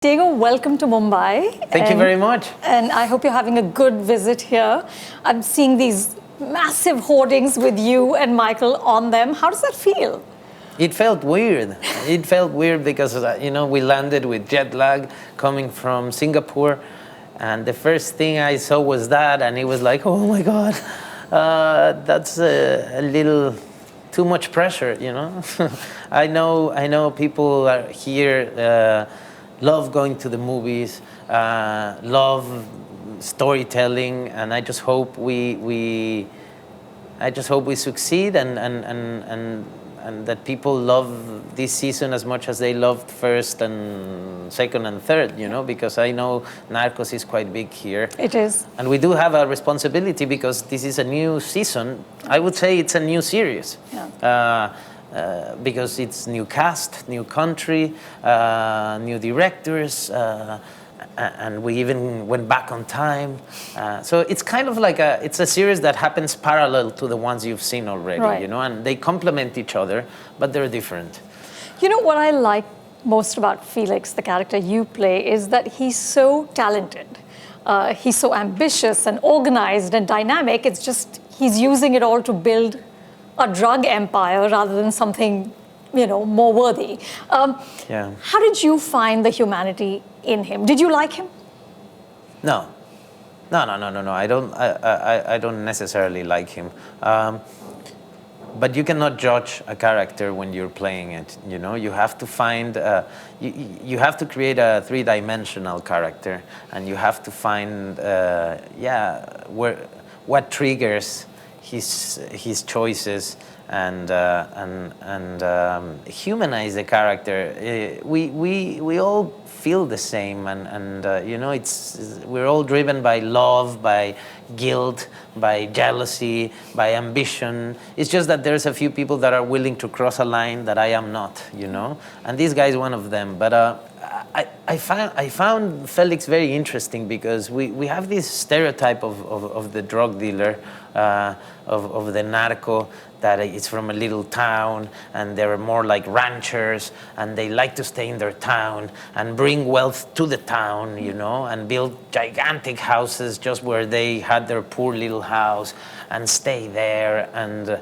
Diego, welcome to Mumbai. Thank you very much. And I hope you're having a good visit here. I'm seeing these massive hoardings with you and Michael on them. How does that feel? It felt weird. It felt weird because, we landed with jet lag coming from Singapore. And the first thing I saw was that, and it was like, oh my God, that's a little too much pressure, I know people are here, love going to the movies, love storytelling, and I just hope we succeed and that people love this season as much as they loved first and second and third, because I know Narcos is quite big here. It is. And we do have a responsibility because this is a new season. I would say it's a new series. Yeah. Because it's new cast, new country, new directors, and we even went back on time. So it's kind of like it's a series that happens parallel to the ones you've seen already, right. And they complement each other, but they're different. What I like most about Felix, the character you play, is that he's so talented. He's so ambitious and organized and dynamic. It's just he's using it all to build a drug empire rather than something, more worthy. Yeah. How did you find the humanity in him? Did you like him? No. I don't necessarily like him. But you cannot judge a character when you're playing it. You have to find, you have to create a three-dimensional character, and you have to find, what triggers his choices and humanize the character. We all feel the same, and we're all driven by love, by guilt, by jealousy, by ambition. It's just that there's a few people that are willing to cross a line that I am not, and this guy is one of them. But I found Felix very interesting because we have this stereotype of the drug dealer, of the narco, that it's from a little town and they're more like ranchers and they like to stay in their town and bring wealth to the town, and build gigantic houses just where they had their poor little house and stay there. And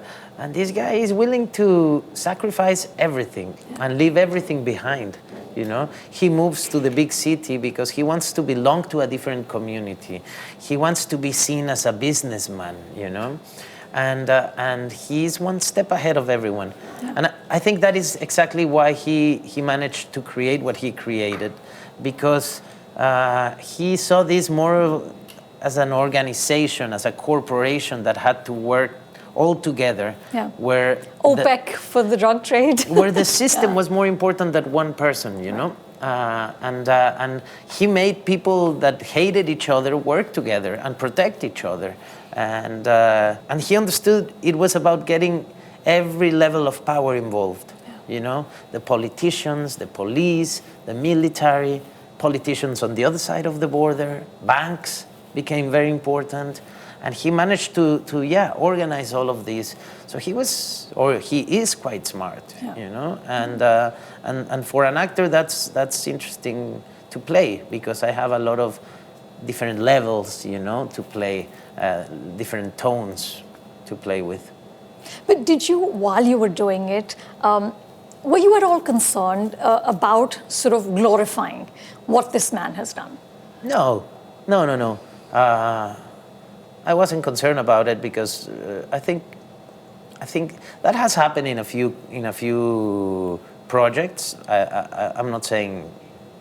this guy is willing to sacrifice everything and leave everything behind. He moves to the big city because he wants to belong to a different community. He wants to be seen as a businessman, and he's one step ahead of everyone. Yeah. And I think that is exactly why he managed to create what he created, because he saw this more as an organization, as a corporation that had to work all together. Yeah. Where OPEC for the drug trade. Where the system was more important than one person, and he made people that hated each other work together and protect each other, and he understood it was about getting every level of power involved. Yeah. The politicians, the police, the military, politicians on the other side of the border, banks became very important. And he managed to organize all of this. So he is quite smart, yeah. And for an actor, that's interesting to play, because I have a lot of different levels, to play, different tones to play with. But did you, while you were doing it, were you at all concerned about sort of glorifying what this man has done? No. I wasn't concerned about it because I think that has happened in a few projects. I'm not saying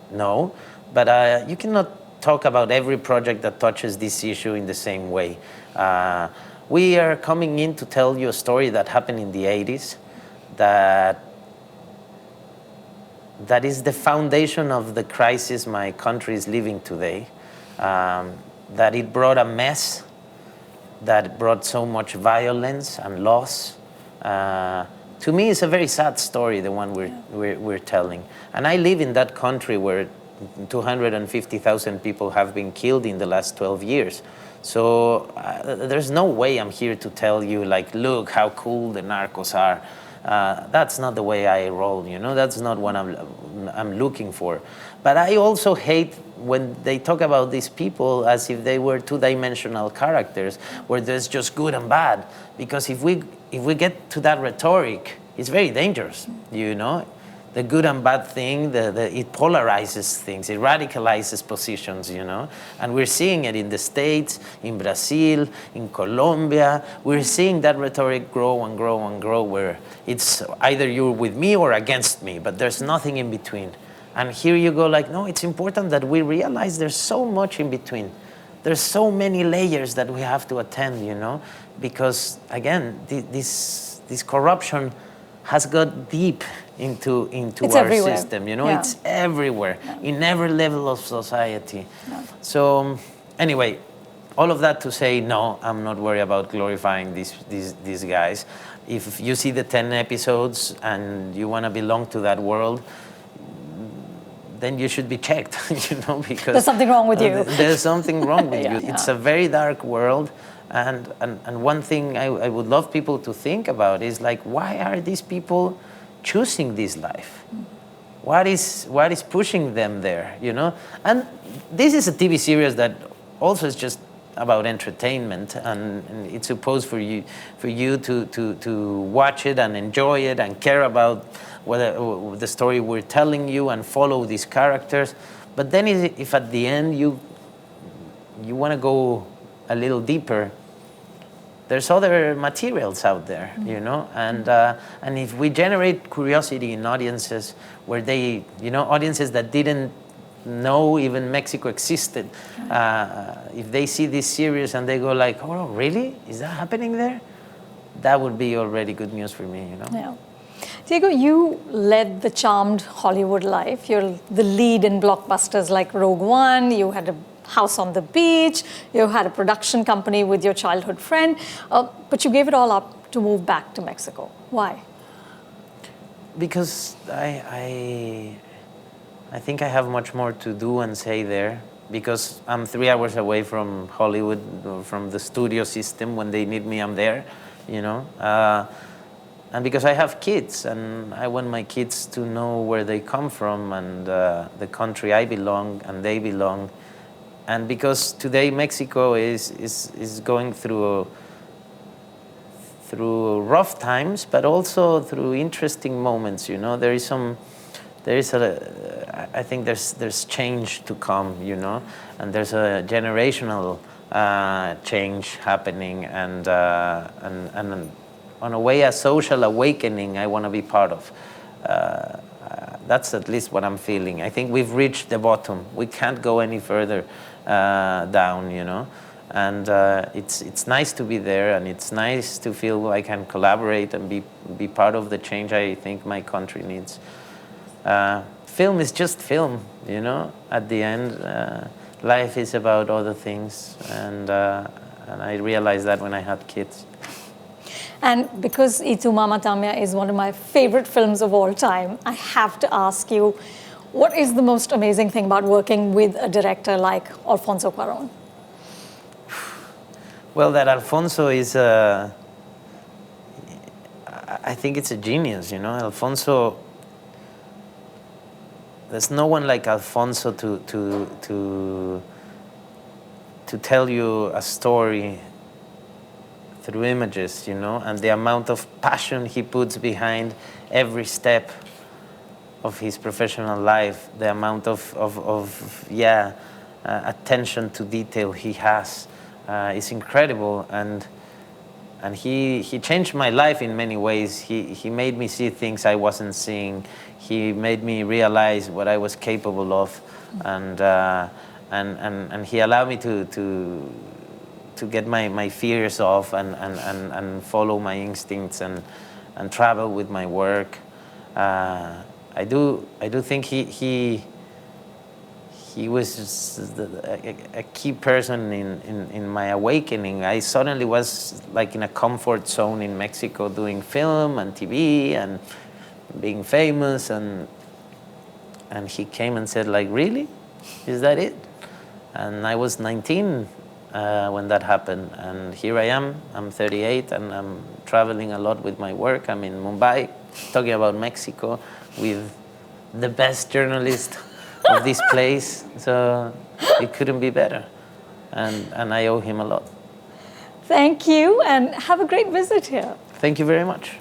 no, but you cannot talk about every project that touches this issue in the same way. We are coming in to tell you a story that happened in the 80s that is the foundation of the crisis my country is living today, that it brought a mess, that brought so much violence and loss. To me, it's a very sad story, the one we're telling. And I live in that country where 250,000 people have been killed in the last 12 years. So there's no way I'm here to tell you, look how cool the Narcos are. That's not the way I roll, you know. That's not what I'm looking for. But I also hate when they talk about these people as if they were two-dimensional characters, where there's just good and bad. Because if we get to that rhetoric, it's very dangerous, you know. The good and bad thing, it polarizes things, it radicalizes positions, you know. And we're seeing it in the States, in Brazil, in Colombia. We're seeing that rhetoric grow and grow and grow, where it's either you're with me or against me, but there's nothing in between. And here you go like, no, it's important that we realize there's so much in between. There's so many layers that we have to attend, you know, because again, this corruption has got deep into our everywhere. system, you know. Yeah. It's everywhere, in every level of society. Yeah. So anyway, all of that to say, no, I'm not worried about glorifying these guys. If you see the 10 episodes and you want to belong to that world, then you should be checked, you know, because There's something wrong with you. There's something wrong with Yeah. you. It's a very dark world, and one thing I would love people to think about is like, why are these people choosing this life? What is pushing them there, you know? And this is a TV series that also is just about entertainment, and it's supposed for you to watch it and enjoy it and care about the story we're telling you and follow these characters. But then if at the end you want to go a little deeper, there's other materials out there, you know, and if we generate curiosity in audiences where they, you know, audiences that didn't know even Mexico existed, if they see this series and they go like, oh, really? Is that happening there? That would be already good news for me, you know. Yeah. Diego, you led the charmed Hollywood life. You're the lead in blockbusters like Rogue One. You had a house on the beach. You had a production company with your childhood friend. But you gave it all up to move back to Mexico. Why? Because I think I have much more to do and say there. Because I'm 3 hours away from Hollywood, from the studio system. When they need me, I'm there, you know. And because I have kids, and I want my kids to know where they come from and the country I belong and they belong. And because today Mexico is going through rough times, but also through interesting moments. You know, I think there's change to come. You know, and there's a generational change happening, and on a way, a social awakening I want to be part of. That's at least what I'm feeling. I think we've reached the bottom. We can't go any further down, you know. And it's nice to be there, and it's nice to feel I can collaborate and be part of the change I think my country needs. Film is just film, you know. At the end, life is about other things, and I realized that when I had kids. And because Y Tu Mama Tamia is one of my favorite films of all time, I have to ask you, what is the most amazing thing about working with a director like Alfonso Cuaron? Well, that Alfonso is I think it's a genius, you know. Alfonso, there's no one like Alfonso to tell you a story through images, you know, and the amount of passion he puts behind every step of his professional life, the amount of attention to detail he has is incredible, and he changed my life in many ways. He made me see things I wasn't seeing. He made me realize what I was capable of, and he allowed me to get my fears off and follow my instincts and travel with my work. I do think he was a key person in my awakening. I suddenly was like in a comfort zone in Mexico, doing film and TV and being famous, and he came and said like, really? Is that it? And I was 19 when that happened. And here I am, I'm 38, and I'm traveling a lot with my work. I'm in Mumbai, talking about Mexico with the best journalist of this place. So it couldn't be better. And I owe him a lot. Thank you, and have a great visit here. Thank you very much.